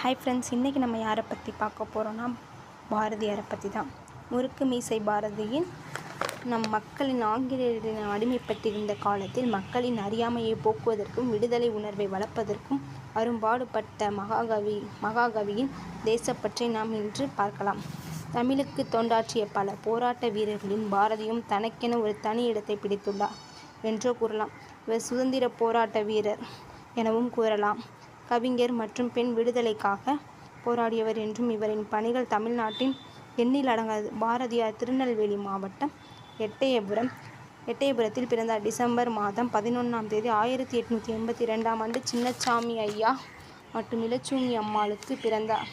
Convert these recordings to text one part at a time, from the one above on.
Hi friends, இன்றைக்கி நம்ம யாரை பற்றி பார்க்க போகிறோன்னா பாரதியாரை பற்றி தான். முறுக்கு மீசை பாரதியின் நம் மக்களின் ஆங்கிலேயரின் அடிமைப்பட்டிருந்த காலத்தில் மக்களின் அறியாமையை போக்குவதற்கும் விடுதலை உணர்வை வளர்ப்பதற்கும் அரும்பாடுபட்ட மகாகவியின் தேசப்பற்றை நாம் இன்று பார்க்கலாம். தமிழுக்கு தொண்டாற்றிய பல போராட்ட வீரர்களின் பாரதியும் தனக்கென ஒரு தனி இடத்தை பிடித்துள்ளார் என்றோ கூறலாம். இவர் சுதந்திர போராட்ட வீரர் எனவும் கூறலாம். கவிஞர் மற்றும் பெண் விடுதலைக்காக போராடியவர் என்றும் இவரின் பணிகள் தமிழ்நாட்டின் எண்ணில் அடங்காது. பாரதியார் திருநெல்வேலி மாவட்டம் எட்டயபுரத்தில் பிறந்தார். டிசம்பர் மாதம் 11ஆம் தேதி 1882ஆம் ஆண்டு சின்னசாமி ஐயா மற்றும் இலட்சுமி அம்மாளுக்கு பிறந்தார்.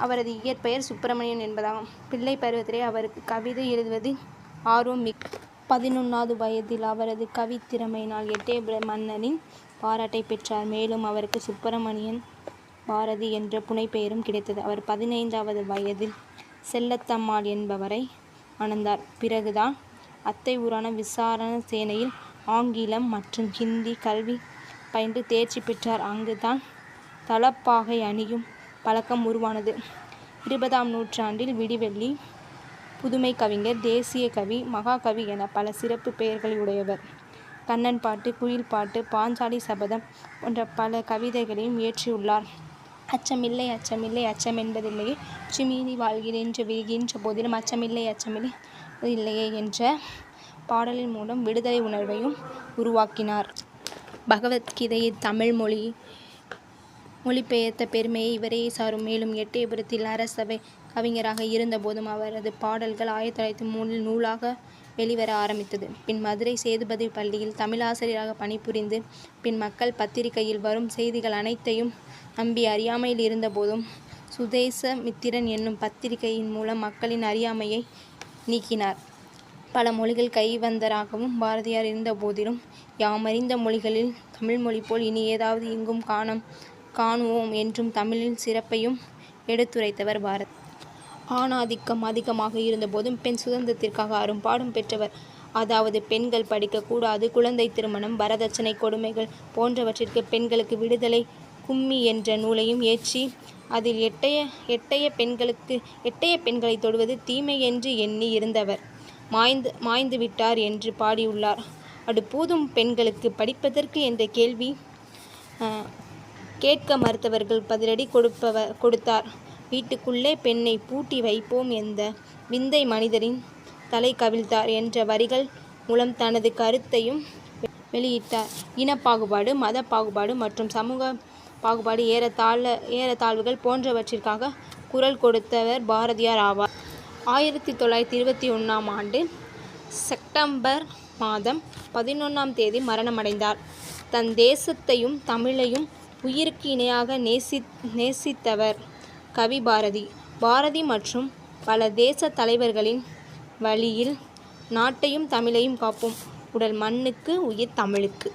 அவரது இயற்பெயர் சுப்பிரமணியன் என்பதாகும். பிள்ளை பருவத்திலே அவருக்கு கவிதை எழுதுவதில் ஆர்வம் 11வது வயதில் அவரது கவித்திறமையினால் எட்டயபுர மன்னனின் பாராட்டை பெற்றார். மேலும் அவருக்கு சுப்பிரமணியன் பாரதி என்ற புனைப்பெயரும் கிடைத்தது. அவர் 15வது வயதில் செல்லத்தம்மாள் என்பவரை மணந்தார். பிறகுதான் அத்தை ஊரான விசாரணசேனையில் ஆங்கிலம் மற்றும் ஹிந்தி கல்வி பயின்று தேர்ச்சி பெற்றார். அங்குதான் தலப்பாகை அணியும் பழக்கம் உருவானது. 20ஆம் நூற்றாண்டில் விடிவெள்ளி, புதுமை கவிஞர், தேசிய கவி, மகாகவி என பல சிறப்பு பெயர்களை உடையவர். கண்ணன் பாட்டு, குயில் பாட்டு, பாஞ்சாலி சபதம் போன்ற பல கவிதைகளையும் இயற்றியுள்ளார். அச்சமில்லை அச்சமில்லை அச்சமென்பதில்லையே, சுமீறி வாழ்கிறேன் வீழ்கின்ற போதிலும் அச்சமில்லை அச்சமில்லை இல்லையே என்ற பாடலின் மூலம் விடுதலை உணர்வையும் உருவாக்கினார். பகவத்கீதையை தமிழ் மொழிபெயர்த்த பெருமையை இவரையே சாரும். மேலும் எட்டயபுரத்தில் அரசவை கவிஞராக இருந்தபோதும் அவரது பாடல்கள் 1903 நூலாக வெளிவர ஆரம்பித்தது. பின் மதுரை சேதுபதி பள்ளியில் தமிழாசிரியராக பணிபுரிந்து பின் மக்கள் பத்திரிகையில் வரும் செய்திகள் அனைத்தையும் நம்பி அறியாமையில் இருந்தபோதும் சுதேசமித்திரன் என்னும் பத்திரிகையின் மூலம் மக்களின் அறியாமையை நீக்கினார். பல மொழிகள் கைவந்தராகவும் பாரதியார் இருந்த போதிலும் யாமறிந்த மொழிகளில் தமிழ் மொழி போல் இனி ஏதாவது எங்கும் காணுவோம் என்றும் தமிழின் சிறப்பையும் எடுத்துரைத்தவர் பாரதி. ஆணாதிக்கம் அதிகமாக இருந்தபோதும் பெண் சுதந்திரத்திற்காக அரும்பாடும் பெற்றவர். அதாவது பெண்கள் படிக்கக்கூடாது, குழந்தை திருமணம், வரதட்சணை கொடுமைகள் போன்றவற்றிற்கு பெண்களுக்கு விடுதலை கும்மி என்ற நூலையும் ஏற்றி அதில் எட்டய பெண்களை தொடுவது தீமை என்று எண்ணி இருந்தவர் மாய்ந்து விட்டார் என்று பாடியுள்ளார். அடுப்பூதும் பெண்களுக்கு படிப்பதற்கு என்ற கேள்வி கேட்க மறுத்தவர்கள் பதிலடி கொடுத்தார். வீட்டுக்குள்ளே பெண்ணை பூட்டி வைப்போம் என்ற விந்தை மனிதரின் தலை கவிழ்த்தார் என்ற வரிகள் மூலம் தனது கருத்தையும் வெளியிட்டார். இனப்பாகுபாடு, மத பாகுபாடு மற்றும் சமூக பாகுபாடு, ஏறத்தாழ்வுகள் போன்றவற்றிற்காக குரல் கொடுத்தவர் பாரதியார் ஆவார். 1921ஆம் ஆண்டு செப்டம்பர் மாதம் 11ஆம் தேதி மரணமடைந்தார். தன் தேசத்தையும் தமிழையும் உயிருக்கு இணையாக நேசித்தவர் கவி பாரதி. பாரதி மற்றும் பல தேச தலைவர்களின் வழியில் நாட்டையும் தமிழையும் காப்போம். உடல் மண்ணுக்கு, உயிர் தமிழுக்கு.